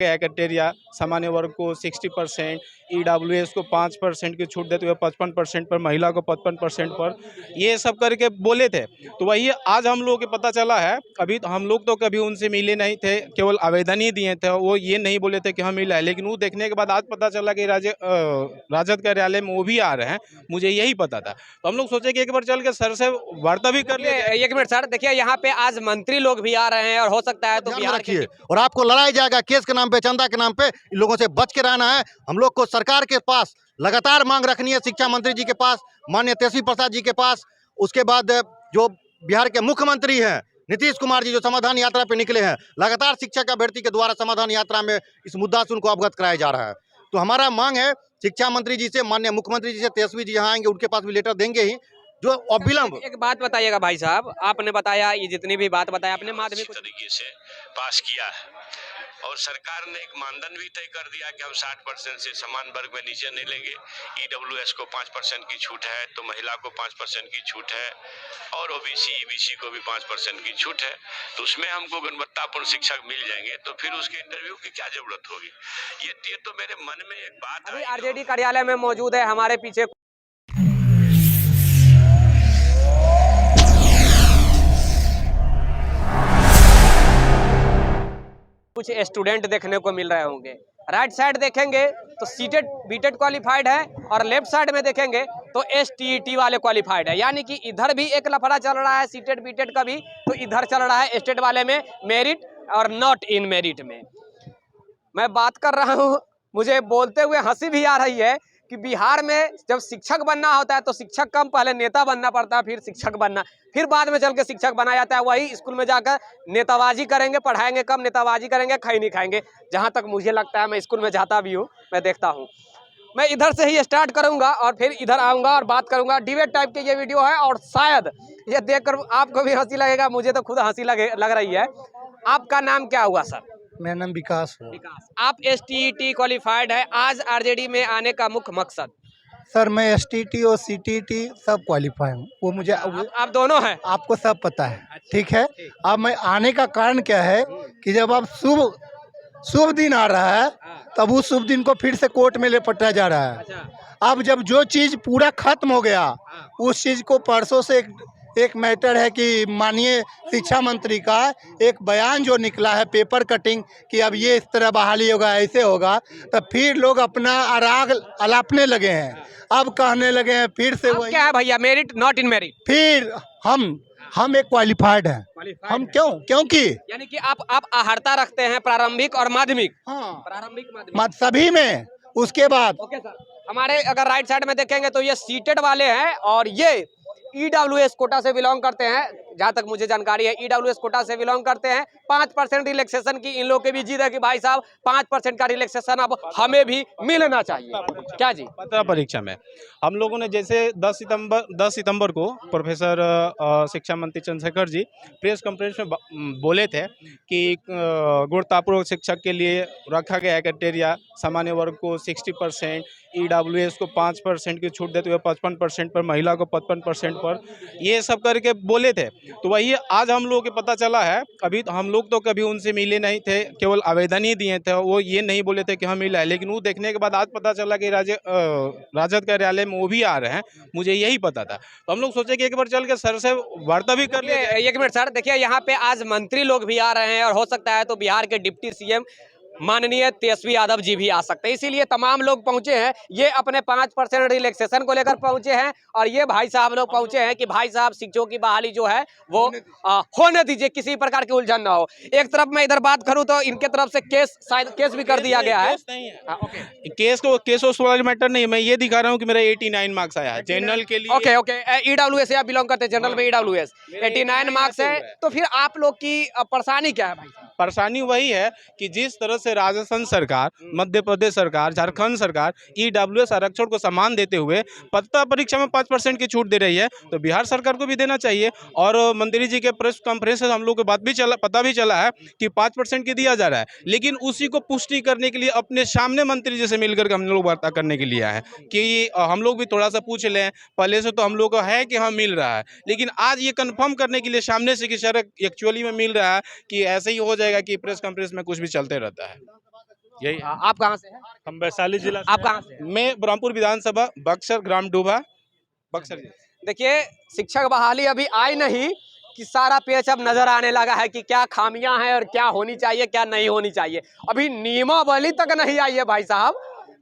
कैटेरिया सामान्य वर्ग को 60%, ईडब्ल्यूएस को 5% की छूट देते हुए 55% पर, महिला को 55% पर, ये सब करके बोले थे। तो वही आज हम लोगों को पता चला है। अभी हम लोग तो कभी उनसे मिले नहीं थे, केवल आवेदन ही दिए थे। वो ये नहीं बोले थे कि हम मिला है, लेकिन वो देखने के बाद आज पता चला कि राजद कार्यालय में वो भी आ रहे हैं। मुझे यही पता था, तो हम लोग सोचे कि एक बार चल के सर से वार्ता भी कर लिए। एक मिनट सर, देखिए यहाँ पे आज मंत्री लोग भी आ रहे हैं और हो सकता है तो ध्यान में बिहार रखिए, और आपको लड़ाई जाएगा केस के नाम पे, चंदा के नाम पे। इन लोगों से बच के रहना है। हम लोग को सरकार के पास लगातार मांग रखनी है, शिक्षा मंत्री जी के पास, माननीय तेजस्वी प्रसाद जी के पास, उसके बाद जो बिहार के मुख्यमंत्री हैं नीतीश कुमार जी, जो समाधान यात्रा पे निकले हैं। लगातार शिक्षक अभ्यर्थी के द्वारा समाधान यात्रा में इस मुद्दा से उनको अवगत कराया जा रहा है। तो हमारा मांग है शिक्षा मंत्री जी से, माननीय मुख्यमंत्री जी से, तेजस्वी जी यहाँ आएंगे, उनके पास भी लेटर देंगे ही, जो अविलंब। एक बात बताइएगा भाई साहब, आपने बताया ये जितनी भी बात बताया आपने माध्यमिक तरीके से पास किया है, और सरकार ने एक मानदंड भी तय कर दिया कि हम 60% से समान वर्ग में नीचे नहीं लेंगे। ईडब्ल्यूएस को 5% की छूट है, तो महिला को 5% की छूट है, और ओबीसी ईबीसी को भी 5% की छूट है। तो उसमें हमको गुणवत्तापूर्ण शिक्षक मिल जाएंगे, तो फिर उसके इंटरव्यू की क्या जरूरत होगी। ये तो मेरे मन में एक बात अभी आरजेडी कार्यालय में मौजूद है हमारे पीछे कुछ स्टूडेंट देखने को मिल रहे होंगे। राइट साइड देखेंगे तो सीटेड बीटेड क्वालिफाइड है, और लेफ्ट साइड में देखेंगे तो एसटीईटी वाले क्वालिफाइड है। यानी कि इधर भी एक लफड़ा चल रहा है सीटेड बीटेड का भी, तो इधर चल रहा है स्टेट वाले में मेरिट और नॉट इन मेरिट में। मैं बात कर रहा हूँ, मुझे बोलते हुए हंसी भी आ रही है कि बिहार में जब शिक्षक बनना होता है तो शिक्षक कम, पहले नेता बनना पड़ता है, फिर शिक्षक बनना, फिर बाद में चल के शिक्षक बनाया जाता है। वही स्कूल में जाकर नेताबाजी करेंगे, पढ़ाएंगे कम, नेताबाजी करेंगे, खाई नहीं खाएंगे। जहाँ तक मुझे लगता है, मैं स्कूल में जाता भी हूँ, मैं देखता हूँ। मैं इधर से ही स्टार्ट करूँगा और फिर इधर आऊँगा और बात करूँगा। डिबेट टाइप की ये वीडियो है, और शायद ये देखकर आपको भी हंसी लगेगा, मुझे तो खुद हंसी लग रही है। आपका नाम क्या हुआ सर? मेरा नाम विकास है। विकास, आप एसटीईटी क्वालिफाइड है। आज आरजेडी में आने का मुख्य मकसद? सर मैं एसटीटी और सीटीटी सब क्वालिफाई हूँ, वो मुझे आप दोनों हैं? आपको सब पता है, ठीक है। अब मैं आने का कारण क्या है कि जब आप शुभ दिन आ रहा है, तब उस शुभ दिन को फिर से कोर्ट में लेपटा जा रहा है। अब जब जो चीज़ पूरा खत्म हो गया, उस चीज़ को परसों से एक मैटर है कि माननीय शिक्षा मंत्री का एक बयान जो निकला है, पेपर कटिंग, कि अब ये इस तरह बहाली होगा, ऐसे होगा, तब फिर लोग अपना आराग अलापने लगे हैं। अब कहने लगे हैं फिर से वही क्या है भैया, मेरिट नॉट इन मेरिट? फिर हम एक क्वालिफाइड हैं। हम क्योंकि यानी कि आप आहर्ता रखते हैं प्रारंभिक और माध्यमिक? हाँ, प्रारंभिक माध्यमिक सभी में। उसके बाद ओके सर, हमारे अगर राइट साइड में देखेंगे तो ये सीटेड वाले हैं, और ये ईडब्ल्यूएस कोटा से बिलोंग करते हैं। जहाँ तक मुझे जानकारी है, ईडब्ल्यूएस कोटा से बिलोंग करते हैं। 5% रिलैक्सेशन की इन लोगों की भी जिद है कि भाई साहब 5% का रिलैक्सेशन अब हमें भी मिलना चाहिए। क्या जी? पत्र परीक्षा में हम लोगों ने जैसे 10 सितंबर को प्रोफेसर शिक्षा मंत्री चंद्रशेखर जी प्रेस कॉन्फ्रेंस में बोले थे कि गुणवत्तापूर्ण शिक्षक के लिए रखा गया क्राइटेरिया सामान्य वर्ग को 60%, ईडब्ल्यूएस को 5% की छूट देते हुए 55% पर, महिला को 55% पर, ये सब करके बोले थे। तो वही आज हम लोगों को पता चला है। अभी हम लोग तो कभी उनसे मिले नहीं थे, केवल आवेदन ही दिए थे। वो ये नहीं बोले थे कि हम मिला है, लेकिन वो देखने के बाद आज पता चला कि राजद कार्यालय में वो भी आ रहे हैं। मुझे यही पता था, तो हम लोग सोचे कि एक बार चल के सर से वार्ता भी कर लिए। एक मिनट सर, देखिए यहाँ पे आज मंत्री लोग भी आ रहे हैं, और हो सकता है तो बिहार के डिप्टी सीएम माननीय तेजस्वी यादव जी भी आ सकते हैं। इसीलिए तमाम लोग पहुंचे हैं। ये अपने 5% रिलैक्सेशन को लेकर पहुंचे हैं, और ये भाई साहब लोग पहुंचे हैं कि भाई साहब शिक्षकों की बहाली जो है वो होने दीजिए, किसी प्रकार की उलझन ना हो। एक तरफ मैं इधर बात करूं तो इनके तरफ से शायद केस भी कर दिया गया है। केस उस वाला मैटर नहीं है। मैं ये दिखा रहा हूँ कि मेरा 89 मार्क्स आया है जनरल के लिए। ओके ईडब्ल्यूएस आप बिलोंग करते हैं, जनरल में ईडब्ल्यूएस 89 मार्क्स है। तो फिर आप लोग की परेशानी क्या है भाई? परेशानी वही है कि जिस तरह से राजस्थान सरकार, मध्य प्रदेश सरकार, झारखंड सरकार ईडब्ल्यूएस आरक्षण को सम्मान देते हुए पत्र परीक्षा में 5% की छूट दे रही है, तो बिहार सरकार को भी देना चाहिए। और मंत्री जी के प्रेस कॉन्फ्रेंस से हम लोग को पता भी चला है कि 5% की दिया जा रहा है, लेकिन उसी को पुष्टि करने के लिए अपने सामने मंत्री जी से मिलकर हम लोग वार्ता करने के लिए आए कि हम लोग भी थोड़ा सा पूछ लें। पहले से तो हम लोग को है कि हाँ मिल रहा है, लेकिन आज ये कंफर्म करने के लिए सामने से कि सर एक्चुअली में मिल रहा है, कि ऐसे ही हो जाएगा कि प्रेस कॉन्फ्रेंस में कुछ भी चलते रहता है। यही है। आप कहाँ से हैं? हम वैशाली जिला आप कहाँ से हैं? मैं ब्रह्मपुर विधानसभा बक्सर ग्राम डूबा बक्सर जिला। देखिए, शिक्षक बहाली अभी आई नहीं कि सारा पेच अब नजर आने लगा है कि क्या खामियां हैं और क्या होनी चाहिए क्या नहीं होनी चाहिए। अभी नियमावली तक नहीं आई है भाई साहब।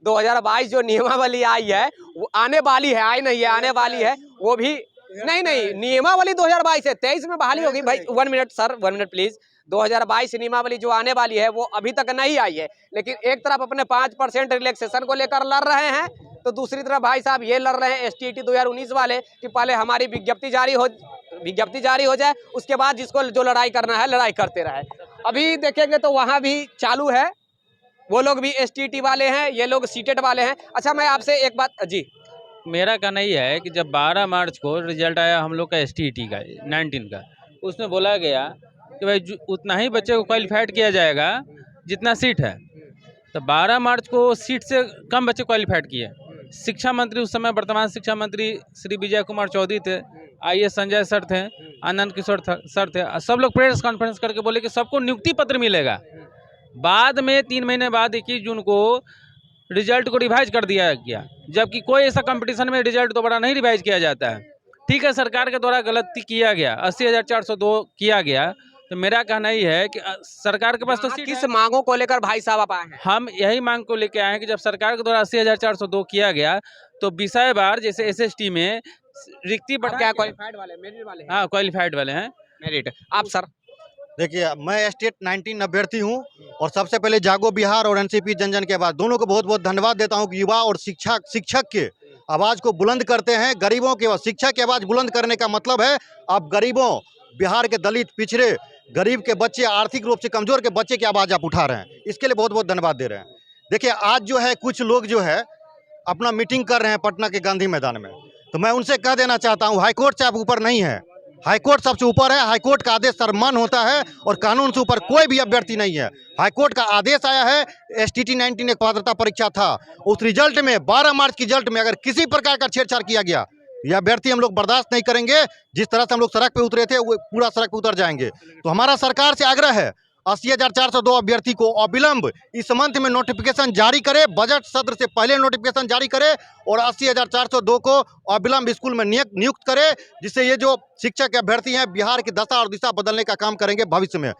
2022 जो नियमावली आई है वो आने वाली है, आई नहीं है, आने वाली है। वो भी नहीं नियमावली 2022 है, 23 में बहाली होगी भाई। 1 मिनट सर, 1 मिनट प्लीज। 2022 नियमावली जो आने वाली है वो अभी तक नहीं आई है, लेकिन एक तरफ अपने 5% रिलैक्सेशन को लेकर लड़ रहे हैं, तो दूसरी तरफ भाई साहब ये लड़ रहे हैं STET 2019 वाले कि पहले हमारी विज्ञप्ति जारी हो जाए, उसके बाद जिसको जो लड़ाई करना है लड़ाई करते रहे। अभी देखेंगे तो वहाँ भी चालू है, वो लोग भी STET वाले हैं, ये लोग सीटेट वाले हैं। अच्छा, मैं आपसे एक बात जी, मेरा कहना ये है कि जब 12 मार्च को रिजल्ट आया हम लोग का STET का 19 का, उसमें बोला गया कि भाई उतना ही बच्चे को क्वालिफाइड किया जाएगा जितना सीट है। तो 12 मार्च को सीट से कम बच्चे क्वालिफाइड किए। शिक्षा मंत्री उस समय वर्तमान शिक्षा मंत्री श्री विजय कुमार चौधरी थे, IAS संजय सर थे, आनंद किशोर सर थे। सब लोग प्रेस कॉन्फ्रेंस करके बोले कि सबको नियुक्ति पत्र मिलेगा। बाद में 3 महीने बाद 21 जून को रिजल्ट को रिवाइज कर दिया गया, जबकि कोई ऐसा कंपटीशन में रिजल्ट दोबारा नहीं रिवाइज किया जाता है। ठीक है, सरकार के द्वारा गलती किया गया, 80,402 किया गया। तो मेरा कहना ही है कि सरकार के पास तो सीट किस है। मांगों को लेकर भाई साहब आप आए हैं? हम यही मांग को लेके आए हैं कि जब सरकार के द्वारा 80,402 किया गया तो विषय बार जैसे SST में रिक्ति बढ़ा। क्या क्वालिफाइड वाले, मेरिट वाले हैं? हाँ, क्वालिफाइड वाले हैं। मेरिट। आप सर? देखिए, मैं स्टेट 19 अभ्यर्थी हूं और सबसे पहले जागो बिहार और एनसीपी जन के बाद दोनों को बहुत बहुत धन्यवाद देता हूं कि युवा और शिक्षक के आवाज़ को बुलंद करते हैं। गरीबों की शिक्षक की आवाज़ बुलंद करने का मतलब है आप गरीबों, बिहार के दलित, पिछड़े, गरीब के बच्चे, आर्थिक रूप से कमज़ोर के बच्चे की आवाज़ आप उठा रहे हैं, इसके लिए बहुत बहुत धन्यवाद दे रहे हैं। देखिए, आज जो है कुछ लोग जो है अपना मीटिंग कर रहे हैं पटना के गांधी मैदान में, तो मैं उनसे कह देना चाहता हूँ हाईकोर्ट से आप ऊपर नहीं है, हाईकोर्ट सबसे ऊपर है। हाईकोर्ट का आदेश सर्वमान्य होता है और कानून से ऊपर कोई भी अभ्यर्थी नहीं है। हाईकोर्ट का आदेश आया है, STET 19 एक पात्रता परीक्षा था, उस रिजल्ट में 12 मार्च की रिजल्ट में अगर किसी प्रकार का छेड़छाड़ किया गया, यह अभ्यर्थी हम लोग बर्दाश्त नहीं करेंगे। जिस तरह से हम लोग सड़क पे उतरे थे वो पूरा सड़क पे उतर जाएंगे। तो हमारा सरकार से आग्रह है 80,402 अभ्यर्थी को अविलंब इस मंथ में नोटिफिकेशन जारी करे, बजट सत्र से पहले नोटिफिकेशन जारी करे और 80,402 को अविलंब स्कूल में नियुक्त करे, जिससे ये जो शिक्षक अभ्यर्थी हैं बिहार की दशा और दिशा बदलने का काम करेंगे भविष्य में।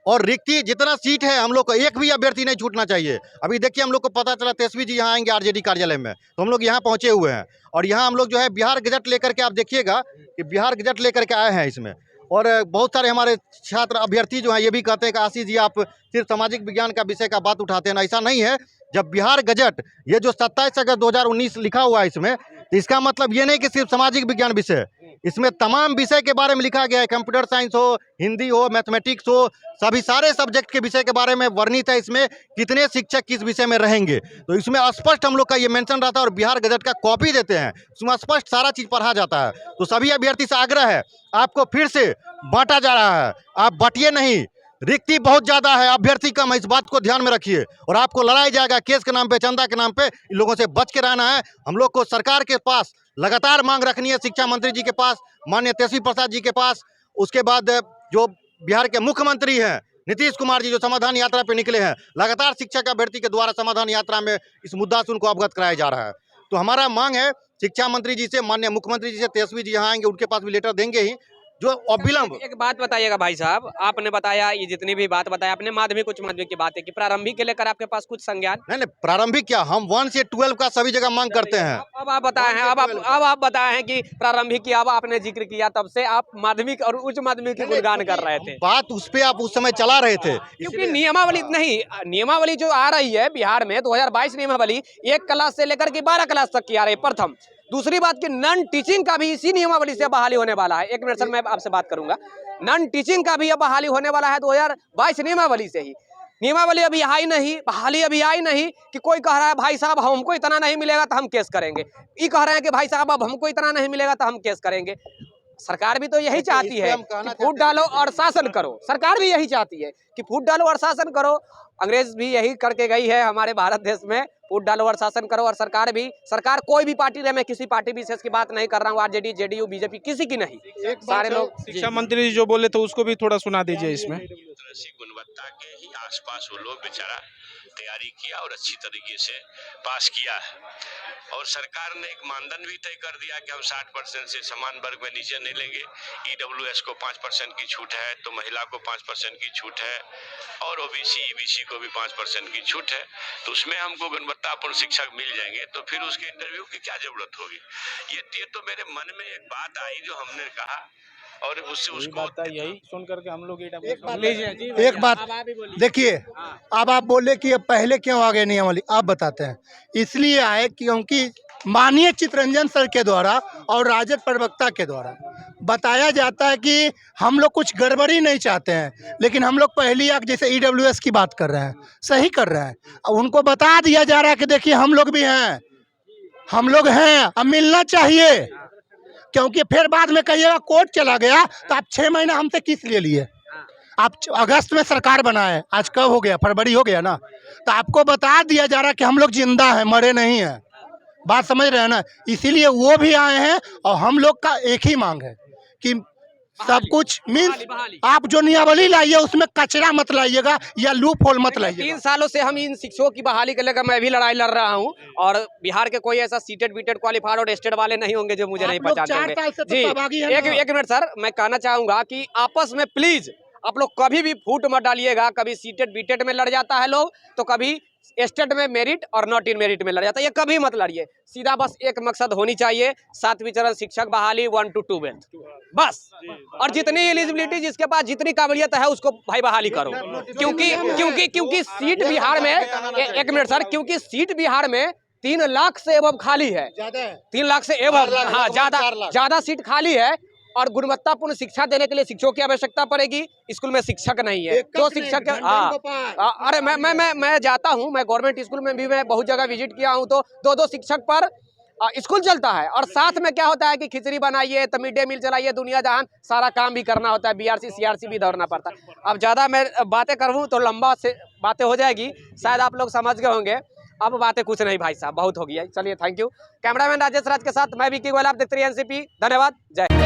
और रिक्ति जितना सीट है हम लोग को एक भी अभ्यर्थी नहीं छूटना चाहिए। अभी देखिए, हम लोग को पता चला तेजस्वी जी यहाँ आएंगे RJD कार्यालय में, तो हम लोग यहाँ पहुँचे हुए हैं और यहाँ हम लोग जो है बिहार गजट लेकर के, आप देखिएगा कि बिहार गजट लेकर के आए हैं इसमें। और बहुत सारे हमारे छात्र अभ्यर्थी जो हैं ये भी कहते हैं कि आशीष जी आप सिर्फ सामाजिक विज्ञान का विषय का बात उठाते हैं। ऐसा नहीं है। जब बिहार गजट ये जो 27 अगस्त 2019 लिखा हुआ है इसमें, तो इसका मतलब ये नहीं कि सिर्फ सामाजिक विज्ञान विषय, इसमें तमाम विषय के बारे में लिखा गया है। कंप्यूटर साइंस हो, हिंदी हो, मैथमेटिक्स हो, सभी सारे सब्जेक्ट के विषय के बारे में वर्णित है इसमें, कितने शिक्षक किस विषय में रहेंगे। तो इसमें स्पष्ट हम लोग का ये मेंशन रहता है और बिहार गजट का कॉपी देते हैं, उसमें स्पष्ट सारा चीज़ पढ़ा जाता है। तो सभी अभ्यर्थी से आग्रह है, आपको फिर से बांटा जा रहा है, आप बांटिए नहीं। रिक्ति बहुत ज़्यादा है, अभ्यर्थी कम है, इस बात को ध्यान में रखिए और आपको लड़ाई जाएगा केस के नाम पे, चंदा के नाम पे। इन लोगों से बच के रहना है। हम लोग को सरकार के पास लगातार मांग रखनी है, शिक्षा मंत्री जी के पास, माननीय तेजस्वी प्रसाद जी के पास, उसके बाद जो बिहार के मुख्यमंत्री हैं नीतीश कुमार जी जो समाधान यात्रा पे निकले हैं, लगातार शिक्षक अभ्यर्थी के द्वारा समाधान यात्रा में इस मुद्दा से उनको अवगत कराया जा रहा है। तो हमारा मांग है शिक्षा मंत्री जी से, माननीय मुख्यमंत्री जी से, तेजस्वी जी यहाँ आएंगे उनके पास भी लेटर देंगे ही, जो अविलंब। एक बात बताइएगा भाई साहब, आपने बताया ये जितनी भी बात बताया आपने माध्यमिक उच्च माध्यमिक की बात है कि प्रारंभिक के लेकर आपके पास कुछ संज्ञान नहीं, प्रारंभिक क्या, हम 1 से 12 का सभी जगह मांग करते हैं। अब आप बताए हैं, अब आप बताए हैं कि प्रारंभिक की अब आपने जिक्र किया, तब से आप माध्यमिक और उच्च माध्यमिक की गुणगान कर रहे थे। बात उस पे आप उस समय चला रहे थे, क्योंकि नियमावली जो आ रही है बिहार में 2022 नियमावली 1 क्लास से लेकर के 12 क्लास तक की आ रही है। प्रथम दूसरी बात कि नॉन टीचिंग का भी इसी नियमावली से बहाली होने वाला है। 1 मिनट सर, मैं आपसे बात करूंगा। नॉन टीचिंग का भी अब बहाली होने वाला है 2022 नियमावली से ही। नियमावली अभी आई नहीं, बहाली अभी आई नहीं कि कोई कह रहा है भाई साहब हमको इतना नहीं मिलेगा तो हम केस करेंगे, ये कह रहे हैं कि भाई साहब अब हमको इतना नहीं मिलेगा तो हम केस करेंगे। सरकार भी तो यही चाहती है कि फूट डालो और शासन करो। सरकार भी यही चाहती है कि फूट डालो और शासन करो। अंग्रेज भी यही करके गई है हमारे भारत देश में, फूट डालो और शासन करो। और सरकार कोई भी पार्टी रहे, मैं किसी पार्टी विशेष की बात नहीं कर रहा हूँ, आरजेडी जेडीयू बीजेपी किसी की नहीं, सारे लोग। शिक्षा मंत्री जी जो बोले तो उसको भी थोड़ा सुना दीजिए इसमें। गुणवत्ता के ही आसपास वो लोग बेचारा तैयारी किया और अच्छी तरीके से पास किया है। और सरकार ने एक मानदंड भी तय कर दिया कि हम 60% से समान वर्ग में नीचे नहीं लेंगे। ईडब्ल्यूएस को 5% की छूट है, तो महिला को 5% की छूट है, और ओबीसी ईबीसी को भी 5% की छूट है। तो उसमें हमको गुणवत्तापूर्ण शिक्षक मिल जाएंगे, तो फिर उसके इंटरव्यू की क्या जरूरत होगी। ये तो मेरे मन में एक बात आई जो हमने कहा, और उससे उसको यही सुन करके हम लोग एक बात देखिए, अब आप बोले कि अब पहले क्यों आगे नहीं वाली, आप बताते हैं। इसलिए आए क्योंकि माननीय चितरंजन सर के द्वारा और राजद प्रवक्ता के द्वारा बताया जाता है कि हम लोग कुछ गड़बड़ी नहीं चाहते हैं, लेकिन हम लोग पहली आग जैसे ईडब्ल्यूएस की बात कर रहे हैं, सही कर रहे हैं। अब उनको बता दिया जा रहा है कि देखिए हम लोग भी हैं, हम लोग हैं, अब मिलना चाहिए। क्योंकि फिर बाद में कहिएगा कोर्ट चला गया, तो आप 6 महीना हमसे किस लिए लिए। आप अगस्त में सरकार बनाए, आज कब हो गया, फरवरी हो गया ना। तो आपको बता दिया जा रहा है कि हम लोग जिंदा हैं, मरे नहीं हैं। बात समझ रहे हैं ना। इसीलिए वो भी आए हैं, और हम लोग का एक ही मांग है कि सब कुछ मीन्स आप जो नियमावली लाइए उसमें कचरा मत लाइएगा या लूप होल मत लाइएगा। 3 सालों से हम इन शिक्षकों की बहाली को लेकर मैं भी लड़ाई लड़ रहा हूं, और बिहार के कोई ऐसा सीटेड बीटेड क्वालिफाइड और टेस्टेड वाले नहीं होंगे जो मुझे नहीं पहचानते होंगे। जी एक मिनट सर, मैं कहना चाहूंगा कि आपस में प्लीज आप लोग कभी भी फूट मत डालिएगा। कभी सीटेड बीटेड में लड़ जाता है लोग, तो कभी स्टेट में मेरिट और नॉट इन मेरिट में लड़ जाता है। ये कभी मत लड़िए, सीधा बस एक मकसद होनी चाहिए, 7वीं चरण शिक्षक बहाली 1 to 12 बस। और जितनी एलिजिबिलिटी, जिसके पास जितनी काबिलियत है उसको भाई बहाली करो। क्योंकि सीट बिहार में, एक मिनट सर, क्योंकि सीट बिहार में 3 लाख से एबव खाली है, 3 लाख से एबव, हाँ ज्यादा सीट खाली है। और गुणवत्तापूर्ण शिक्षा देने के लिए शिक्षकों की आवश्यकता पड़ेगी। स्कूल में शिक्षक नहीं है, तो शिक्षक, हाँ अरे मैं जाता हूँ, मैं गवर्नमेंट स्कूल में भी मैं बहुत जगह विजिट किया हूँ, तो 2-2 शिक्षक पर स्कूल चलता है। और साथ में क्या होता है कि खिचड़ी बनाइए, तो मिड डे मील चलाइए, दुनिया जहान सारा काम भी करना होता है, बीआरसी सीआरसी भी दौड़ना पड़ता है। अब ज़्यादा मैं बातें करूँ तो लंबा से बातें हो जाएगी, शायद आप लोग समझ गए होंगे। अब बातें कुछ नहीं भाई साहब, बहुत हो गया। चलिए thank you. Cameraman Rajesh Raj के साथ मैं विकी गोयल, आप देखते रहिए एनसीपी। धन्यवाद, जय।